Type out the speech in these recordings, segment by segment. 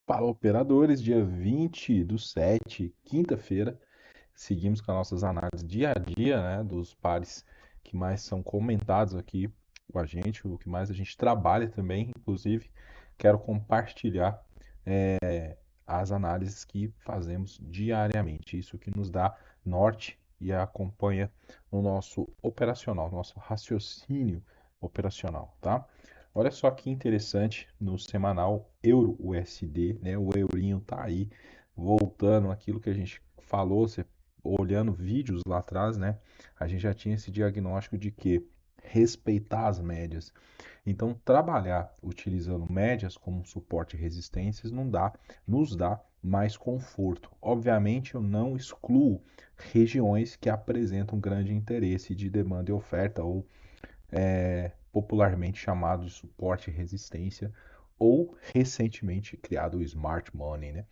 Fala, operadores, dia 20/7, quinta-feira. Seguimos com as nossas análises dia a dia, né, dos pares que mais são comentados aqui com a gente, o que mais a gente trabalha também. Inclusive, quero compartilhar as análises que fazemos diariamente. Isso que nos dá norte e acompanha no nosso operacional, nosso raciocínio operacional, tá? Olha só que interessante no semanal Euro USD, né? O eurinho tá aí voltando aquilo que a gente falou, você olhando vídeos lá atrás, né? A gente já tinha esse diagnóstico de que respeitar as médias. Então, trabalhar utilizando médias como suporte e resistências nos dá mais conforto. Obviamente, eu não excluo regiões que apresentam grande interesse de demanda e oferta ou popularmente chamado de suporte e resistência, ou recentemente criado o Smart Money, né?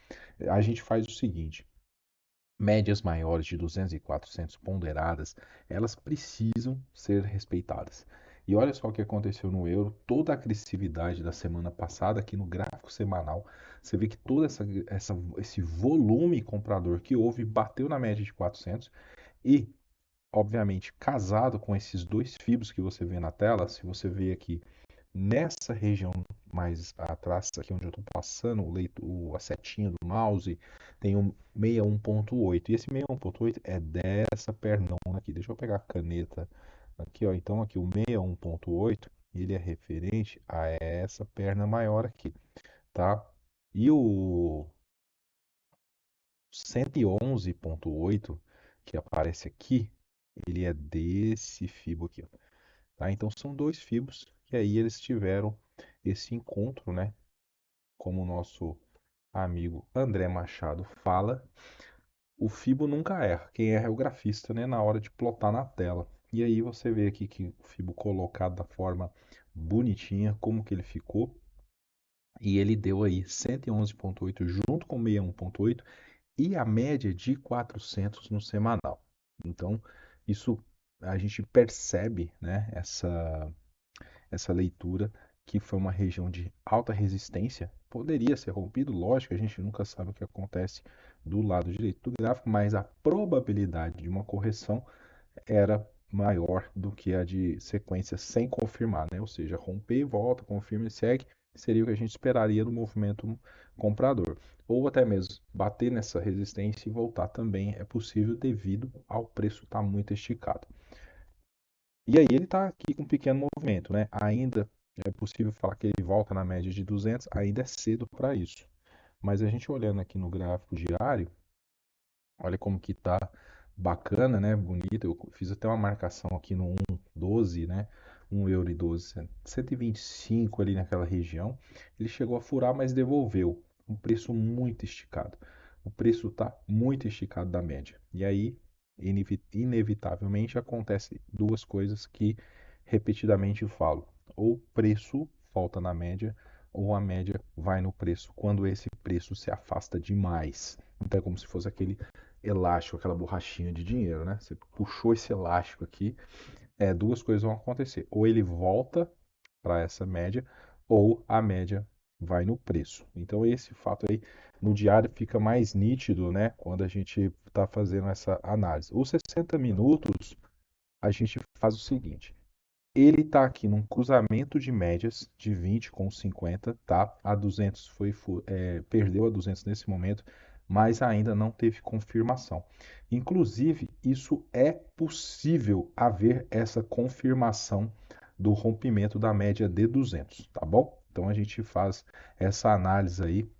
A gente faz o seguinte: médias maiores de 200 e 400 ponderadas, elas precisam ser respeitadas. E olha só o que aconteceu no euro, toda a agressividade da semana passada aqui no gráfico semanal, você vê que todo esse volume comprador que houve bateu na média de 400 e obviamente, casado com esses dois fibos que você vê na tela, se você vê aqui nessa região mais atrás, aqui onde eu estou passando a setinha do mouse, tem um 61.8. E esse 61.8 é dessa pernona aqui. Deixa eu pegar a caneta aqui, ó. Então, aqui o 61.8, ele é referente a essa perna maior aqui, tá? E o 111.8 que aparece aqui, ele é desse fibo aqui, ó, tá? Então são dois fibos que aí eles tiveram esse encontro, né? Como o nosso amigo André Machado fala, o fibo nunca erra. Quem erra é o grafista, né? Na hora de plotar na tela. E aí você vê aqui que o fibo colocado da forma bonitinha, como que ele ficou. E ele deu aí 111.8 junto com 61.8 e a média de 400 no semanal. Então, isso a gente percebe, né, essa leitura que foi uma região de alta resistência. Poderia ser rompido, lógico, a gente nunca sabe o que acontece do lado direito do gráfico, mas a probabilidade de uma correção era maior do que a de sequência sem confirmar, né? Ou seja, romper, volta, confirma e segue, seria o que a gente esperaria do movimento comprador. Ou até mesmo bater nessa resistência e voltar também é possível devido ao preço estar muito esticado. E aí ele está aqui com um pequeno movimento, né? Ainda é possível falar que ele volta na média de 200, ainda é cedo para isso. Mas a gente olhando aqui no gráfico diário, olha como que tá bacana, né? Bonito. Eu fiz até uma marcação aqui no 1,12, né? 1 euro e 12, 125 ali naquela região. Ele chegou a furar, mas devolveu. Um preço muito esticado. O preço está muito esticado da média. E aí, inevitavelmente, acontece duas coisas que repetidamente eu falo. Ou preço falta na média, ou a média vai no preço quando esse preço se afasta demais. Então é como se fosse aquele elástico, aquela borrachinha de dinheiro, né? Você puxou esse elástico aqui, duas coisas vão acontecer. Ou ele volta para essa média, ou a média vai no preço. Então esse fato aí no diário fica mais nítido, né? Quando a gente está fazendo essa análise. Os 60 minutos, a gente faz o seguinte. Ele está aqui num cruzamento de médias de 20 com 50, tá? A 200 perdeu a 200 nesse momento, mas ainda não teve confirmação. Inclusive, isso é possível haver essa confirmação do rompimento da média de 200, tá bom? Então a gente faz essa análise aí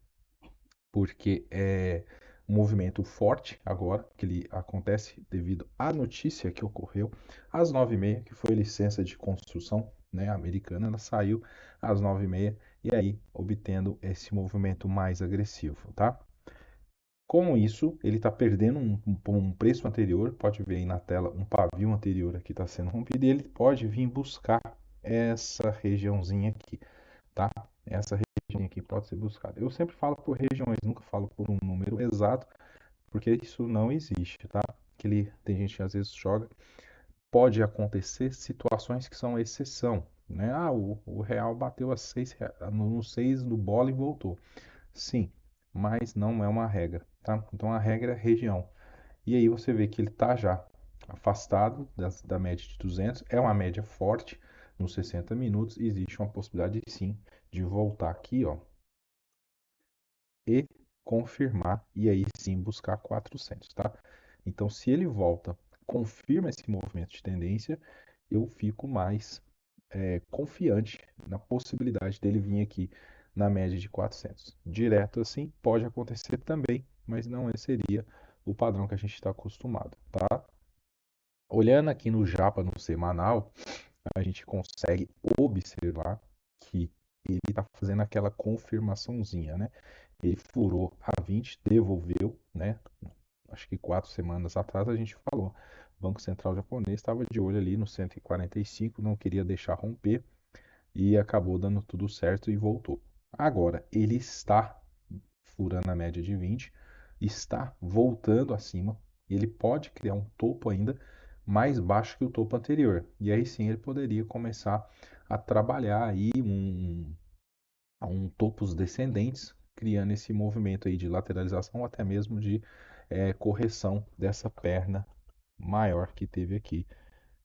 porque é um movimento forte agora, que ele acontece devido à notícia que ocorreu às 9h30, que foi licença de construção, né, americana, ela saiu às 9h30 e aí obtendo esse movimento mais agressivo, tá? Com isso, ele está perdendo um preço anterior, pode ver aí na tela um pavio anterior aqui está sendo rompido e ele pode vir buscar essa regiãozinha aqui, tá? Essa região aqui pode ser buscada. Eu sempre falo por regiões, nunca falo por um número exato, porque isso não existe, tá? Tem gente que às vezes joga. Pode acontecer situações que são exceção, né? Ah, o real bateu a 6, no 6 no bola e voltou. Sim, mas não é uma regra, tá? Então a regra é região. E aí você vê que ele está já afastado da média de 200, é uma média forte nos 60 minutos, existe uma possibilidade sim de voltar aqui, ó, e confirmar e aí sim buscar 400, tá? Então se ele volta, confirma esse movimento de tendência, eu fico mais confiante na possibilidade dele vir aqui na média de 400. Direto assim pode acontecer também, mas não seria o padrão que a gente está acostumado, tá? Olhando aqui no Japa no semanal, a gente consegue observar que ele está fazendo aquela confirmaçãozinha, né? Ele furou a 20, devolveu, né? Acho que 4 semanas atrás a gente falou. O Banco Central japonês estava de olho ali no 145, não queria deixar romper e acabou dando tudo certo e voltou. Agora, ele está furando a média de 20, está voltando acima, e ele pode criar um topo ainda mais baixo que o topo anterior. E aí sim ele poderia começar a trabalhar aí um topos descendentes, criando esse movimento aí de lateralização ou até mesmo de correção dessa perna maior que teve aqui,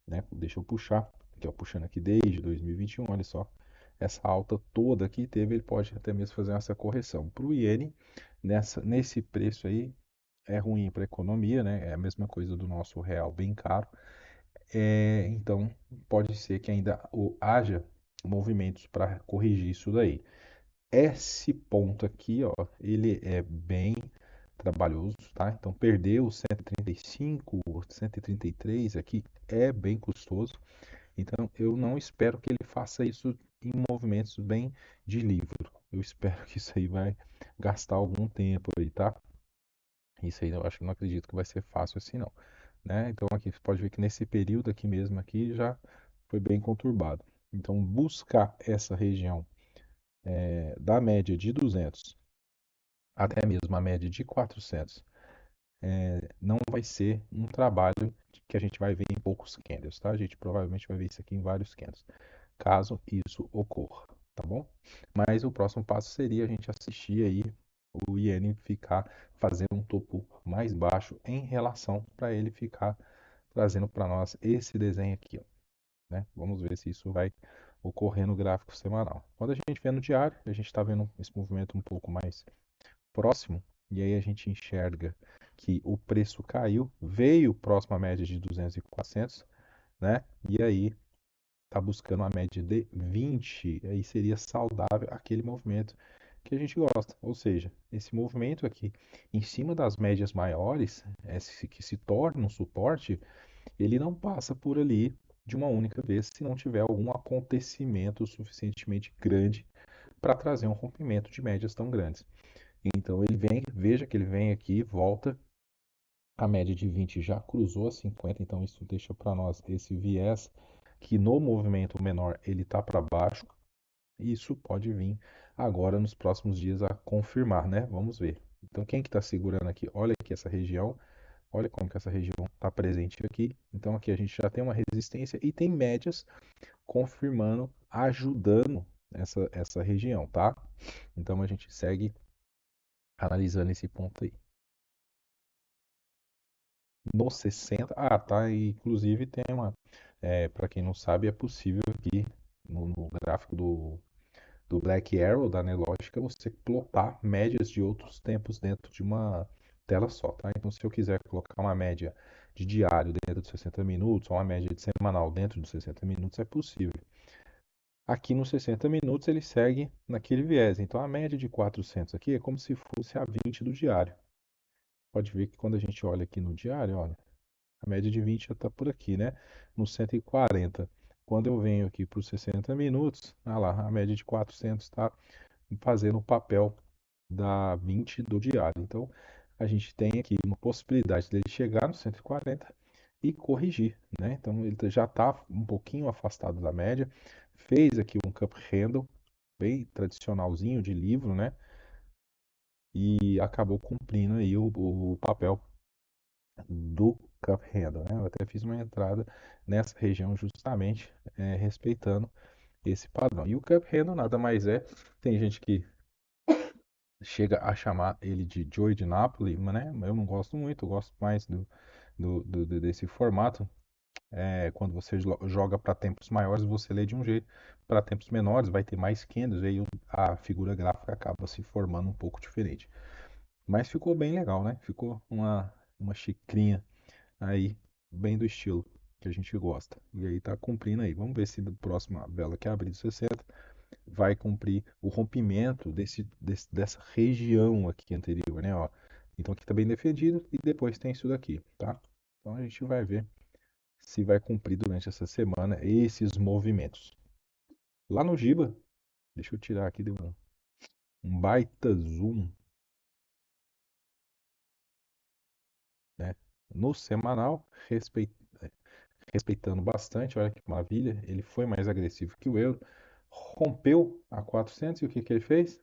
né? Deixa eu puxar, aqui ó, puxando aqui desde 2021, olha só, essa alta toda aqui teve, ele pode até mesmo fazer essa correção. Para o iene, nesse preço aí, é ruim para a economia, né? É a mesma coisa do nosso real bem caro. Então, pode ser que ainda haja movimentos para corrigir isso daí. Esse ponto aqui, ó, ele é bem trabalhoso, tá? Então, perder o 135, 133 aqui é bem custoso. Então, eu não espero que ele faça isso em movimentos bem de livro. Eu espero que isso aí vai gastar algum tempo aí, tá? Isso aí eu acho que não acredito que vai ser fácil assim não, né? Então aqui você pode ver que nesse período aqui mesmo aqui já foi bem conturbado. Então buscar essa região da média de 200 até mesmo a média de 400 não vai ser um trabalho que a gente vai ver em poucos candles, tá? A gente provavelmente vai ver isso aqui em vários candles, caso isso ocorra, tá bom? Mas o próximo passo seria a gente assistir aí o iene ficar fazendo um topo mais baixo em relação para ele ficar trazendo para nós esse desenho aqui, ó, né? Vamos ver se isso vai ocorrer no gráfico semanal. Quando a gente vê no diário, a gente está vendo esse movimento um pouco mais próximo, e aí a gente enxerga que o preço caiu, veio próximo à média de 200 e 400, né? E aí está buscando uma média de 20, aí seria saudável aquele movimento que a gente gosta. Ou seja, esse movimento aqui em cima das médias maiores, esse que se torna um suporte, ele não passa por ali de uma única vez se não tiver algum acontecimento suficientemente grande para trazer um rompimento de médias tão grandes. Então ele vem, veja que ele vem aqui, volta, a média de 20 já cruzou a 50, então isso deixa para nós esse viés que no movimento menor ele está para baixo. Isso pode vir agora nos próximos dias a confirmar, né? Vamos ver. Então quem que está segurando aqui? Olha aqui essa região, olha como que essa região está presente aqui. Então aqui a gente já tem uma resistência e tem médias confirmando, ajudando essa região, tá? Então a gente segue analisando esse ponto aí. No 60, tá, e inclusive tem para quem não sabe, é possível aqui no gráfico do Black Arrow, da Nelogica, você plotar médias de outros tempos dentro de uma tela só, tá? Então, se eu quiser colocar uma média de diário dentro de 60 minutos, ou uma média de semanal dentro de 60 minutos, é possível. Aqui nos 60 minutos ele segue naquele viés. Então, a média de 400 aqui é como se fosse a 20 do diário. Pode ver que quando a gente olha aqui no diário, olha, a média de 20 já está por aqui, né? No 140. Quando eu venho aqui para os 60 minutos, olha lá, a média de 400 está fazendo o papel da 20 do diário. Então, a gente tem aqui uma possibilidade dele chegar no 140 e corrigir, né? Então, ele já está um pouquinho afastado da média, fez aqui um cup handle bem tradicionalzinho de livro, né? E acabou cumprindo aí o papel do Cup Handle, né? Eu até fiz uma entrada nessa região justamente respeitando esse padrão. E o Cup Handle nada mais é, tem gente que chega a chamar ele de Joey de Napoli, mas né, eu não gosto muito, eu gosto mais desse formato. Quando você joga para tempos maiores, você lê de um jeito, para tempos menores vai ter mais candles, e aí a figura gráfica acaba se formando um pouco diferente. Mas ficou bem legal, né? Ficou uma xicrinha aí, bem do estilo que a gente gosta. E aí tá cumprindo aí. Vamos ver se na próxima vela que abrir de 60 vai cumprir o rompimento dessa região aqui anterior, né? Ó. Então aqui tá bem defendido e depois tem isso daqui, tá? Então a gente vai ver se vai cumprir durante essa semana esses movimentos. Lá no Giba, deixa eu tirar aqui, deu um baita zoom, né? No semanal, respeitando bastante, olha que maravilha, ele foi mais agressivo que o euro, rompeu a 400 e o que que ele fez?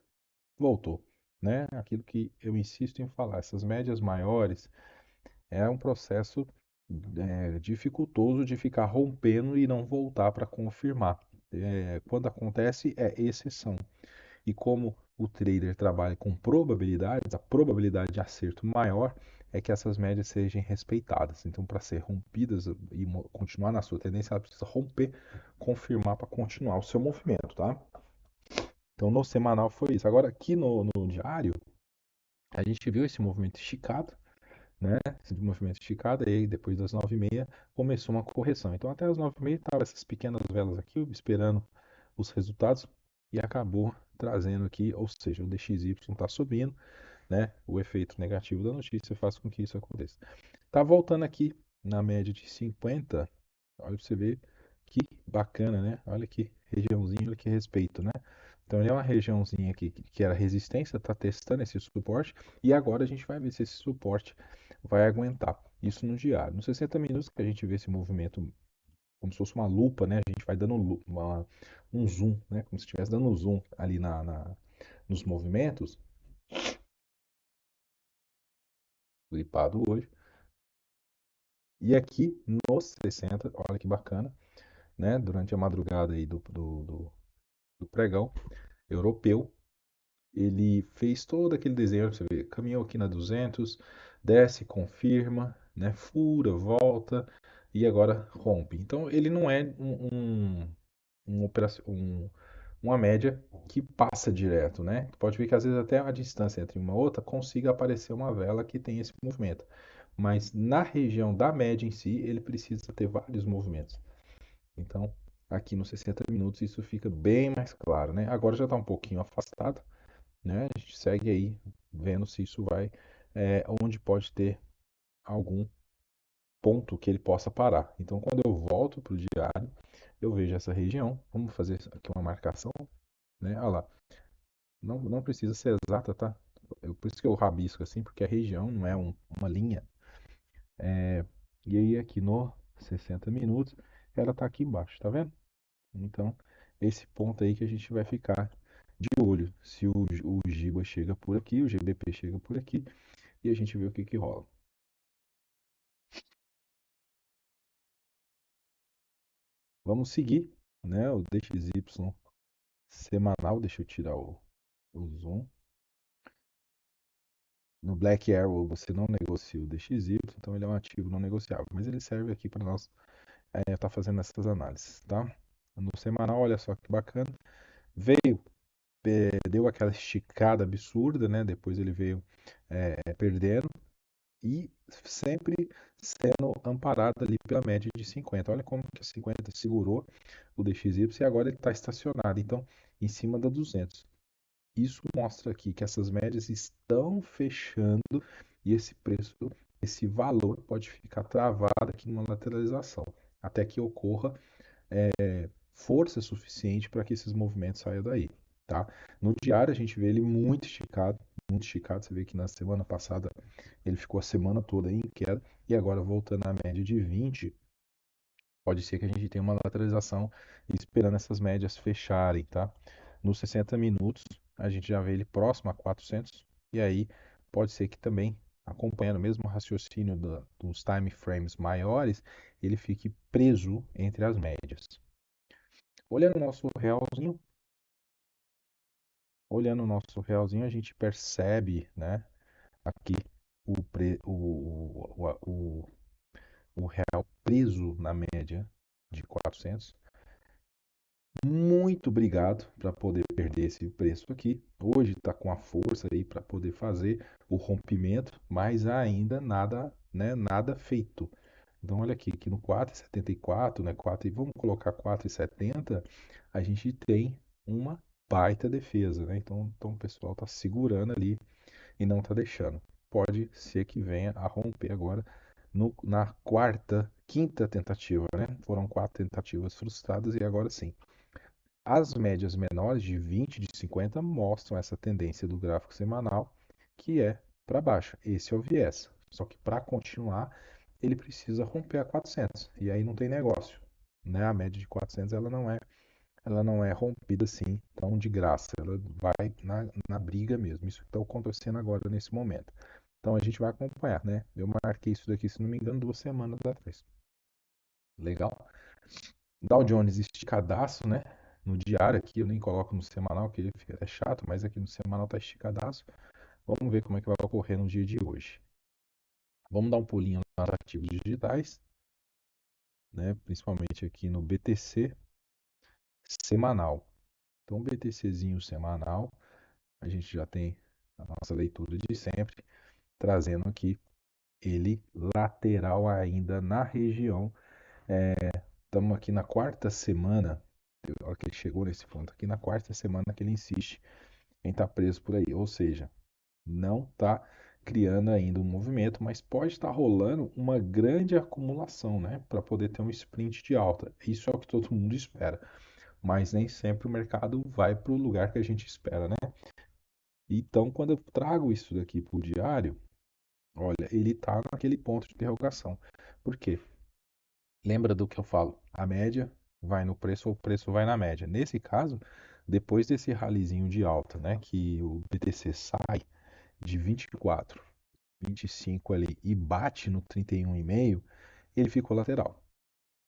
Voltou, né? Aquilo que eu insisto em falar, essas médias maiores é um processo dificultoso de ficar rompendo e não voltar para confirmar. Quando acontece, é exceção. E como o trader trabalha com probabilidades, a probabilidade de acerto maior é que essas médias sejam respeitadas. Então, para ser rompidas e continuar na sua tendência, ela precisa romper, confirmar para continuar o seu movimento, tá? Então, no semanal foi isso. Agora, aqui no diário, a gente viu esse movimento esticado, né? Esse movimento esticado, e aí depois das 9h30 começou uma correção. Então, até as 9h30 estavam essas pequenas velas aqui, esperando os resultados, e acabou trazendo aqui, ou seja, o DXY está subindo, né? O efeito negativo da notícia faz com que isso aconteça. Tá voltando aqui na média de 50, olha para você ver que bacana, né? Olha que regiãozinha, olha que respeito, né? Então ele é uma regiãozinha aqui que era resistência, tá testando esse suporte e agora a gente vai ver se esse suporte vai aguentar. Isso no diário. Nos 60 minutos que a gente vê esse movimento como se fosse uma lupa, né? A gente vai dando um zoom, né? Como se estivesse dando um zoom ali nos movimentos. Flipado hoje. E aqui nos 60, olha que bacana, né? Durante a madrugada aí do pregão europeu, ele fez todo aquele desenho, você vê, caminhou aqui na 200, desce, confirma, né? Fura, volta e agora rompe. Então ele não é uma média que passa direto, né? Pode ver que às vezes até a distância entre uma outra consiga aparecer uma vela que tem esse movimento. Mas na região da média em si, ele precisa ter vários movimentos. Então, aqui nos 60 minutos isso fica bem mais claro, né? Agora já está um pouquinho afastado, né? A gente segue aí vendo se isso vai, onde pode ter algum ponto que ele possa parar. Então, quando eu volto para o diário, eu vejo essa região. Vamos fazer aqui uma marcação, né? Olha lá. Não precisa ser exata, tá? Por isso que eu rabisco assim, porque a região não é uma linha. É, e aí aqui no 60 minutos, ela tá aqui embaixo, tá vendo? Então, esse ponto aí que a gente vai ficar de olho. Se o Giba chega por aqui, o GBP chega por aqui, e a gente vê o que que rola. Vamos seguir, né? O DXY semanal, deixa eu tirar o zoom. No Black Arrow você não negocia o DXY, então ele é um ativo não negociável, mas ele serve aqui para nós estar fazendo essas análises, tá? No semanal, olha só que bacana, veio, deu aquela esticada absurda, né? Depois ele veio perdendo e sempre sendo amparado ali pela média de 50. Olha como que a 50 segurou o DXY e agora ele está estacionado, então em cima da 200. Isso mostra aqui que essas médias estão fechando e esse preço, esse valor pode ficar travado aqui numa lateralização, até que ocorra força suficiente para que esses movimentos saiam daí, tá? No diário a gente vê ele muito esticado. Você vê que na semana passada ele ficou a semana toda em queda e agora voltando à média de 20, pode ser que a gente tenha uma lateralização esperando essas médias fecharem, tá? Nos 60 minutos, a gente já vê ele próximo a 400, e aí pode ser que também, acompanhando o mesmo raciocínio dos time frames maiores, ele fique preso entre as médias. Olhando o nosso realzinho, Olhando o nosso realzinho, a gente percebe, né, aqui o real preso na média de 400. Muito obrigado para poder perder esse preço aqui. Hoje está com a força aí para poder fazer o rompimento, mas ainda nada, né, nada feito. Então olha aqui, que no 4,74, né, 4, e vamos colocar 4,70, a gente tem uma baita defesa, né? Então o pessoal está segurando ali e não está deixando. Pode ser que venha a romper agora na quinta tentativa, né? Foram 4 tentativas frustradas e agora sim. As médias menores de 20 e de 50 mostram essa tendência do gráfico semanal, que é para baixo. Esse é o viés. Só que para continuar, ele precisa romper a 400. E aí não tem negócio, né? A média de 400 ela não é rompida assim, tão de graça. Ela vai na briga mesmo. Isso que está acontecendo agora nesse momento. Então a gente vai acompanhar, né? Eu marquei isso daqui, se não me engano, 2 semanas atrás. Legal? Dow Jones esticadaço, né? No diário aqui, eu nem coloco no semanal, que ele fica até chato, mas aqui no semanal tá esticadaço. Vamos ver como é que vai ocorrer no dia de hoje. Vamos dar um pulinho nos ativos digitais, né? Principalmente aqui no BTC semanal. Então, BTCzinho semanal, a gente já tem a nossa leitura de sempre, trazendo aqui ele lateral ainda na região. Estamos aqui na quarta semana, a hora que ele chegou nesse ponto aqui, na quarta semana que ele insiste em estar preso por aí. Ou seja, não está criando ainda um movimento, mas pode estar rolando uma grande acumulação, né? Para poder ter um sprint de alta. Isso é o que todo mundo espera. Mas nem sempre o mercado vai para o lugar que a gente espera, né? Então, quando eu trago isso daqui para o diário, olha, ele está naquele ponto de interrogação. Por quê? Lembra do que eu falo? A média vai no preço ou o preço vai na média. Nesse caso, depois desse ralizinho de alta, né, que o BTC sai de 24, 25 ali e bate no 31,5, ele ficou lateral.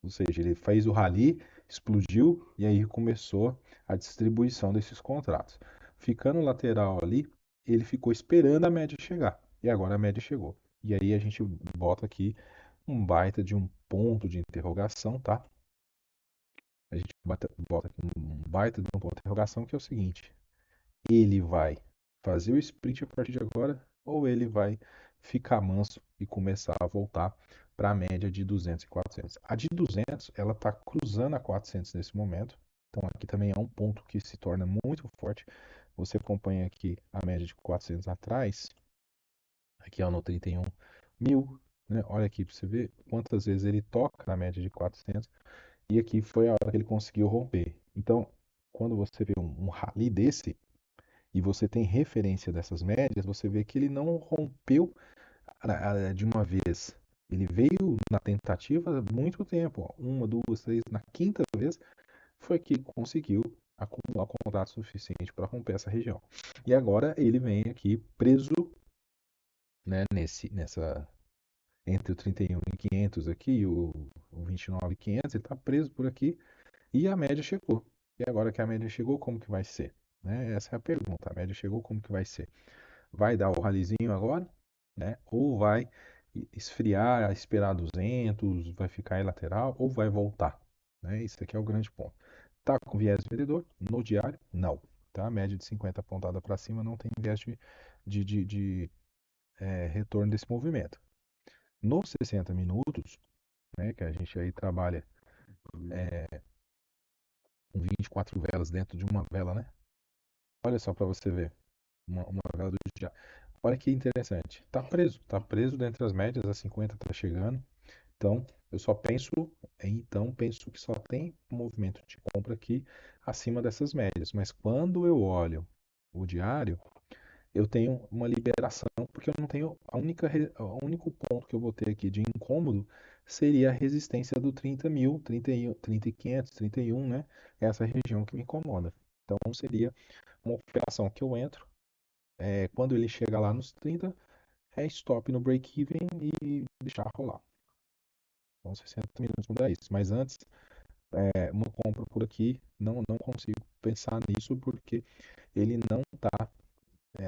Ou seja, ele fez o rally, explodiu e aí começou a distribuição desses contratos. Ficando lateral ali, ele ficou esperando a média chegar. E agora a média chegou. E aí a gente bota aqui um baita de um ponto de interrogação, tá? A gente bota aqui um baita de um ponto de interrogação que é o seguinte: ele vai fazer o sprint a partir de agora ou ele vai ficar manso e começar a voltar para a média de 200 e 400? A de 200, ela está cruzando a 400 nesse momento. Então aqui também é um ponto que se torna muito forte. Você acompanha aqui a média de 400 atrás, aqui é no 31 mil, né? Olha aqui para você ver quantas vezes ele toca na média de 400 e aqui foi a hora que ele conseguiu romper. Então, quando você vê um rally desse, e você tem referência dessas médias, você vê que ele não rompeu de uma vez. Ele veio na tentativa há muito tempo, ó, uma, duas, três, na quinta vez foi que conseguiu acumular contrato suficiente para romper essa região. E agora ele vem aqui preso, né, nessa entre o 31.500 aqui e o 29.500, ele está preso por aqui e a média chegou. E agora que a média chegou, como que vai ser? Né? Essa é a pergunta. A média chegou, como que vai ser? Vai dar o ralizinho agora, né? Ou vai esfriar, esperar 200, vai ficar em lateral, ou vai voltar, né? Isso aqui é o grande ponto. Tá com viés vendedor no diário? Não. Tá? A média de 50 apontada para cima não tem viés de retorno desse movimento. Nos 60 minutos, né, que a gente aí trabalha com 24 velas dentro de uma vela, né? Olha só para você ver, uma vela do dia. Olha que interessante. Tá preso dentro das médias, a 50 tá chegando. Então, eu só penso, então penso que só tem movimento de compra aqui acima dessas médias. Mas quando eu olho o diário, eu tenho uma liberação, porque eu não tenho o único ponto que eu vou ter aqui de incômodo seria a resistência do 30.000, 31, 30.500, 31, né? Essa região que me incomoda. Então, seria uma operação que eu entro, quando ele chega lá nos 30, é stop no break-even e deixar rolar. Então, 60 minutos não dá isso. Mas antes, uma compra por aqui, não consigo pensar nisso porque ele não está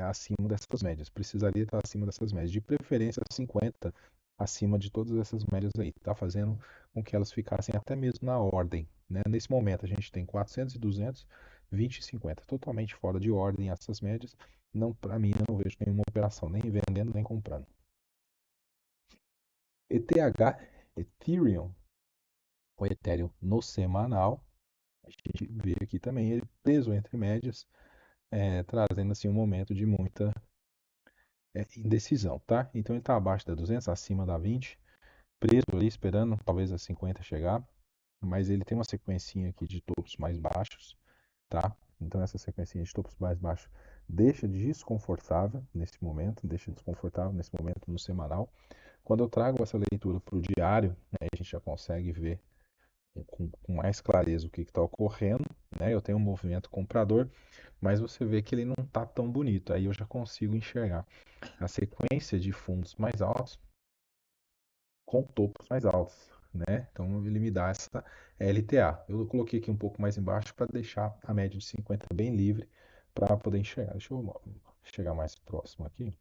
acima dessas médias. Precisaria estar acima dessas médias. De preferência 50 acima de todas essas médias aí. Está fazendo com que elas ficassem até mesmo na ordem. Né? Nesse momento a gente tem 400 e 200, 20 e 50. Totalmente fora de ordem essas médias. Não, para mim, eu não vejo nenhuma operação, nem vendendo, nem comprando. ETH, Ethereum, o Ethereum no semanal, a gente vê aqui também ele preso entre médias, trazendo assim um momento de muita indecisão, tá? Então ele está abaixo da 200, acima da 20, preso ali esperando talvez a 50 chegar, mas ele tem uma sequencinha aqui de topos mais baixos, tá? Então essa sequencinha de topos mais baixos deixa desconfortável nesse momento, deixa desconfortável nesse momento no semanal. Quando eu trago essa leitura para o diário, né, a gente já consegue ver com mais clareza o que está ocorrendo, né? Eu tenho um movimento comprador, mas você vê que ele não está tão bonito. Aí eu já consigo enxergar a sequência de fundos mais altos com topos mais altos, né? Então ele me dá essa LTA. Eu coloquei aqui um pouco mais embaixo para deixar a média de 50 bem livre para poder enxergar. Deixa eu chegar mais próximo aqui.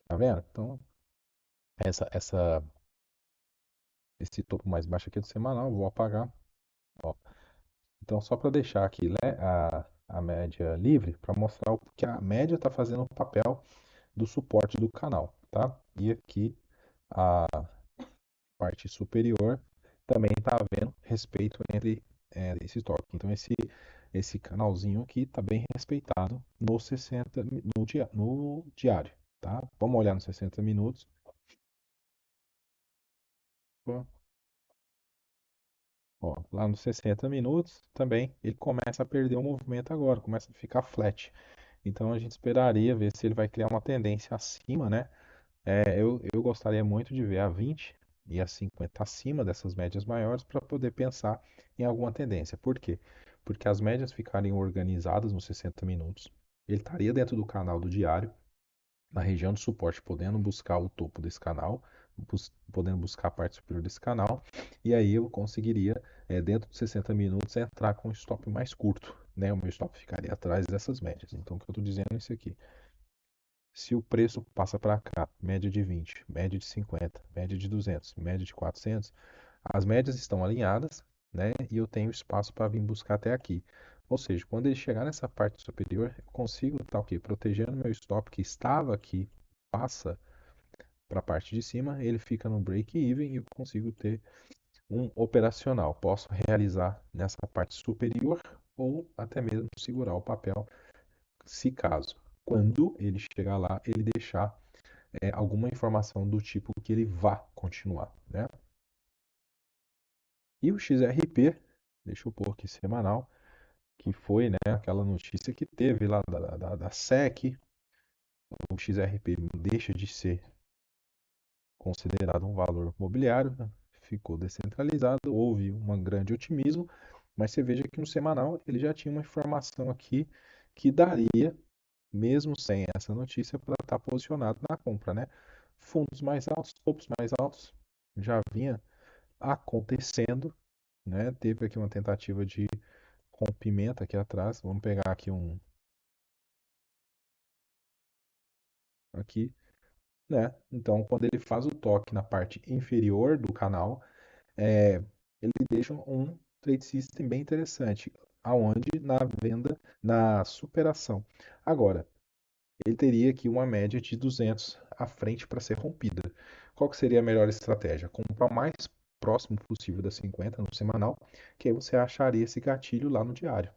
Tá vendo? Então essa esse topo mais baixo aqui é do semanal, vou apagar. Ó. Então só para deixar aqui, né, a média livre para mostrar que a média está fazendo o papel do suporte do canal, tá? E aqui a parte superior também está havendo respeito entre esse toque. Então esse canalzinho aqui está bem respeitado no 60 no diário, tá? Vamos olhar nos 60 minutos. Ó, lá nos 60 minutos também ele começa a perder o movimento agora, começa a ficar flat. Então a gente esperaria ver se ele vai criar uma tendência acima, né? Eu gostaria muito de ver a 20 e a 50 acima dessas médias maiores para poder pensar em alguma tendência. Por quê? Porque as médias ficarem organizadas nos 60 minutos. Ele estaria dentro do canal do diário, na região de suporte, podendo buscar o topo desse canal, podendo buscar a parte superior desse canal, e aí eu conseguiria, dentro de 60 minutos, entrar com um stop mais curto, né? O meu stop ficaria atrás dessas médias. Então, o que eu estou dizendo é isso aqui. Se o preço passa para cá, média de 20, média de 50, média de 200, média de 400, as médias estão alinhadas, né? E eu tenho espaço para vir buscar até aqui. Ou seja, quando ele chegar nessa parte superior, eu consigo estar o quê? Protegendo meu stop que estava aqui, passa para a parte de cima, ele fica no break-even e eu consigo ter um operacional. Posso realizar nessa parte superior ou até mesmo segurar o papel, se caso. Quando ele chegar lá, ele deixar alguma informação do tipo que ele vá continuar, né? E o XRP, deixa eu pôr aqui semanal, que foi, né, aquela notícia que teve lá da SEC, o XRP deixa de ser considerado um valor mobiliário, né? Ficou descentralizado, houve um grande otimismo, mas você veja que no semanal ele já tinha uma informação aqui que daria, mesmo sem essa notícia, para estar posicionado na compra, né? Fundos mais altos, topos mais altos, já vinha acontecendo, né? Teve aqui uma tentativa de rompimento aqui atrás. Vamos pegar aqui aqui, né? Então, quando ele faz o toque na parte inferior do canal, é, ele deixa um trade system bem interessante, aonde na venda, na superação. Agora, ele teria aqui uma média de 200 à frente para ser rompida. Qual que seria a melhor estratégia? Comprar o mais próximo possível da 50 no semanal, que aí você acharia esse gatilho lá no diário.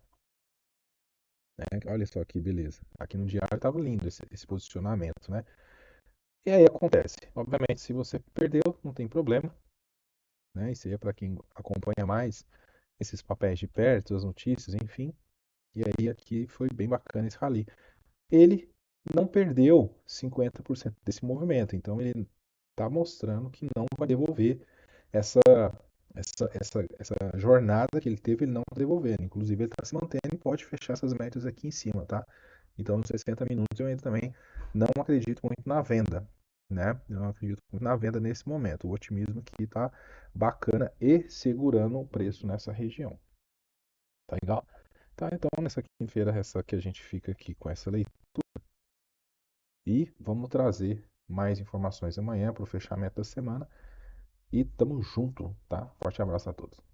Né? Olha só que beleza. Aqui no diário estava lindo esse posicionamento, né? E aí acontece. Obviamente, se você perdeu, não tem problema, né? Isso aí é para quem acompanha mais esses papéis de perto, as notícias, enfim. E aí aqui foi bem bacana esse rally. Ele não perdeu 50% desse movimento, então ele está mostrando que não vai devolver essa, essa jornada que ele teve, ele não está devolvendo. Inclusive, ele está se mantendo e pode fechar essas médias aqui em cima, tá? Então, nos 60 minutos eu ainda também não acredito muito na venda. né? Eu acredito muito na venda nesse momento. O otimismo aqui tá bacana e segurando o preço nessa região. Tá legal? Tá, então nessa quinta-feira essa que a gente fica aqui com essa leitura e vamos trazer mais informações amanhã para o fechamento da semana e tamo junto, tá? Forte abraço a todos.